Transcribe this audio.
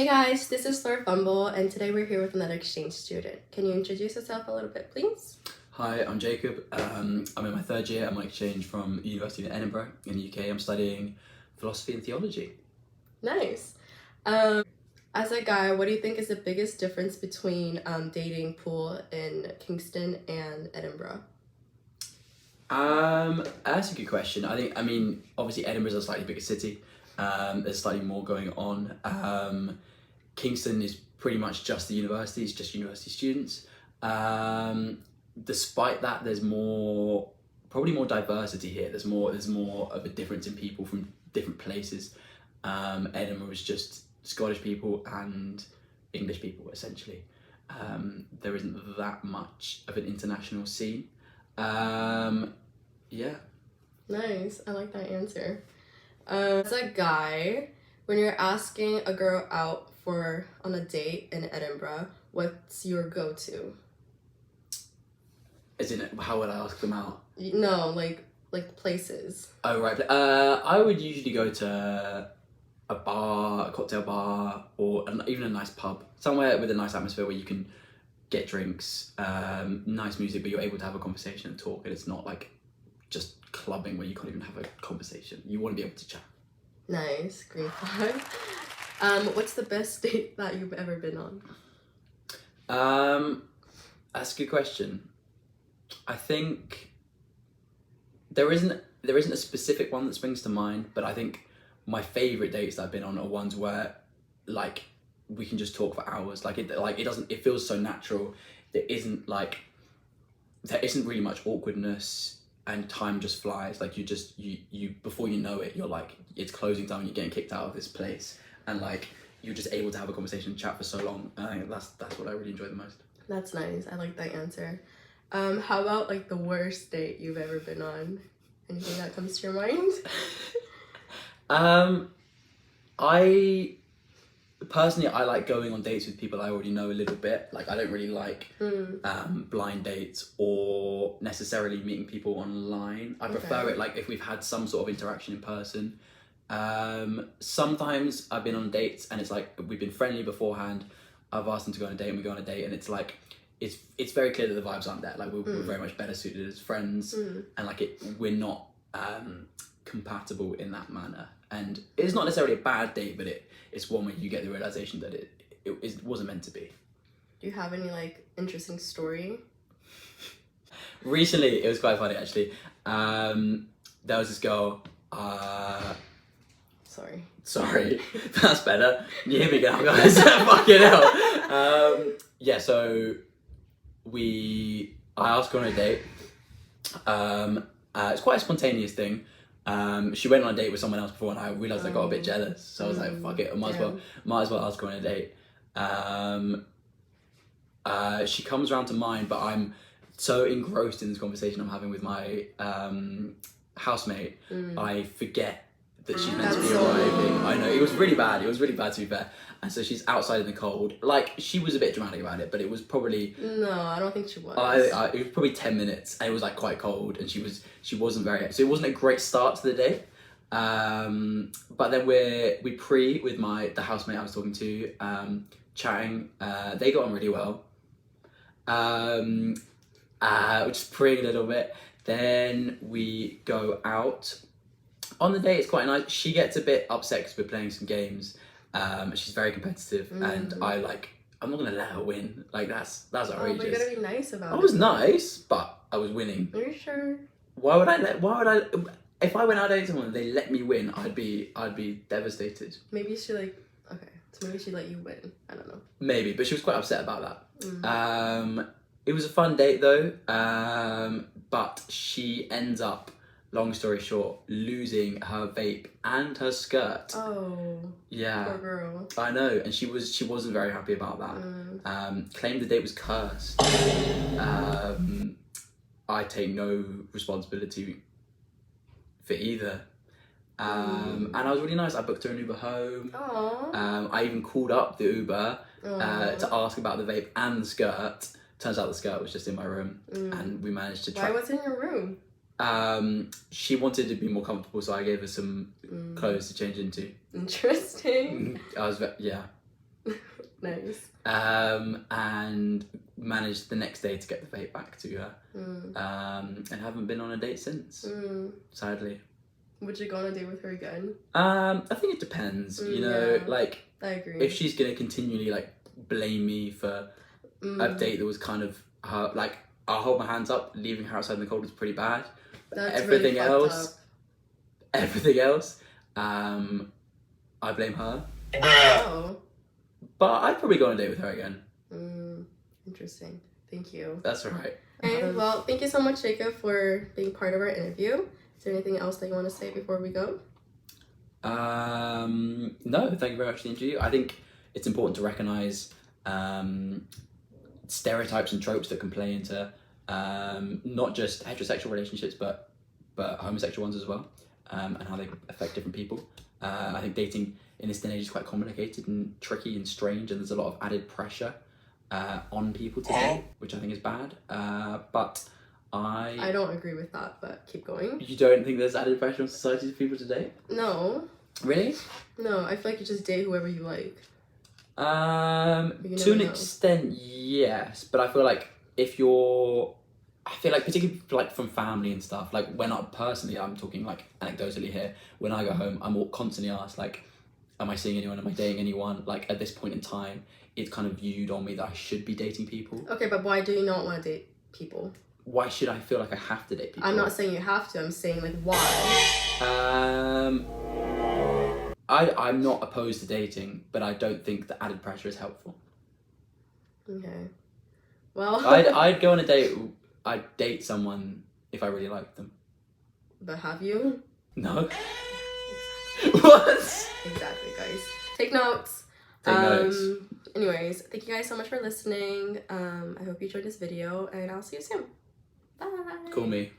Hey guys, this is Laura Fumble, and today we're here with another exchange student. Can you introduce yourself a little bit, please? Hi, I'm Jacob. I'm in my third year. I'm on exchange from University of Edinburgh in the UK. I'm studying philosophy and theology. Nice. As a guy, what do you think is the biggest difference between dating pool in Kingston and Edinburgh? That's a good question. Obviously Edinburgh's a slightly bigger city. There's slightly more going on. Kingston is pretty much just the university. It's just university students. Despite that, there's probably more diversity here. There's more of a difference in people from different places. Edinburgh is just Scottish people and English people, essentially. There isn't that much of an international scene. Yeah. Nice, I like that answer. As a guy, when you're asking a girl out on a date in Edinburgh, what's your go-to? As in, how would I ask them out? No, like places. Oh, right. I would usually go to a bar, a cocktail bar, or even a nice pub. Somewhere with a nice atmosphere where you can get drinks, nice music, but you're able to have a conversation and talk, and it's not like just clubbing where you can't even have a conversation. You want to be able to chat. Nice, green flag. What's the best date that you've ever been on? That's a good question. I think there isn't a specific one that springs to mind, but I think my favourite dates that I've been on are ones where like we can just talk for hours. It feels so natural. There isn't really much awkwardness, and time just flies. Like you before you know it, you're like, it's closing time and you're getting kicked out of this place, and like you're just able to have a conversation and chat for so long. And I think that's what I really enjoy the most. That's nice. I like that answer. How about like the worst date you've ever been on? Anything that comes to your mind? I personally, I like going on dates with people I already know a little bit. Like, I don't really like blind dates or necessarily meeting people online. I prefer it like if we've had some sort of interaction in person. Sometimes I've been on dates and it's like we've been friendly beforehand. I've asked them to go on a date and we go on a date and it's like it's very clear that the vibes aren't there. Like we're very much better suited as friends, and like we're not compatible in that manner. And it's not necessarily a bad date, but it's one where you get the realization that it wasn't meant to be. Do you have any like interesting story? Recently, it was quite funny actually. There was this girl. Sorry, that's better. Can you hear me now, guys? Fucking hell. Yeah, so I asked her on a date. It's quite a spontaneous thing. She went on a date with someone else before, and I realised I got a bit jealous. So I was like, "Fuck it, I might as well ask her on a date." She comes around to mine, but I'm so engrossed in this conversation I'm having with my housemate, I forget that she's meant to be arriving. I know, it was really bad to be fair. And so she's outside in the cold. Like, she was a bit dramatic about it, but it was probably... No, I don't think she was. It was probably 10 minutes, and it was like quite cold, and she wasn't very... So it wasn't a great start to the day. But then we with the housemate I was talking to, chatting. They got on really well. Just praying a little bit. Then we go out. On the day, it's quite nice. She gets a bit upset because we're playing some games. She's very competitive, and I'm not gonna let her win. Like that's outrageous. Oh, but you gotta be nice about it. I was nice, but I was winning. Are you sure? Why would I? If I went out dating someone and they let me win, I'd be devastated. Maybe she let you win. I don't know. Maybe, but she was quite upset about that. It was a fun date though, but she ends up, long story short, losing her vape and her skirt. Oh. Yeah. Poor girl. I know, and she wasn't very happy about that. Claimed the date was cursed. I take no responsibility for either. And I was really nice. I booked her an Uber home. I even called up the Uber to ask about the vape and the skirt. Turns out the skirt was just in my room, and we managed to Why was it in your room? She wanted to be more comfortable, so I gave her some clothes to change into. Interesting. Yeah. Nice. And managed the next day to get the vape back to her. And haven't been on a date since, sadly. Would you go on a date with her again? I think it depends, you know, yeah, like, I agree. if she's gonna continually, like, blame me for a date that was kind of her, like, I'll hold my hands up, leaving her outside in the cold was pretty bad. That's everything else, I blame her. Oh. But I'd probably go on a date with her again. Interesting. Thank you. That's all right. Okay, well, thank you so much, Jacob, for being part of our interview. Is there anything else that you want to say before we go? No, thank you very much for the interview. I think it's important to recognise stereotypes and tropes that can play into not just heterosexual relationships, but homosexual ones as well, and how they affect different people. I think dating in this day and age is quite complicated and tricky and strange, and there's a lot of added pressure on people today, which I think is bad. But I don't agree with that, but keep going. You don't think there's added pressure on society for people today? No. Really? No, I feel like you just date whoever you like. To an extent, yes, but I feel like particularly like from family and stuff, like when I'm talking like anecdotally here, when I go home, I'm all constantly asked like, am I seeing anyone? Am I dating anyone? Like at this point in time, it's kind of viewed on me that I should be dating people. Okay, but why do you not want to date people? Why should I feel like I have to date people? I'm not saying you have to, I'm saying like why? I'm not opposed to dating, but I don't think the added pressure is helpful. Okay. Well, I'd go on a date. I'd date someone if I really liked them. But have you? No. Exactly. What? Exactly, guys. Take notes. Take notes. Anyways, thank you guys so much for listening. I hope you enjoyed this video, and I'll see you soon. Bye. Call me.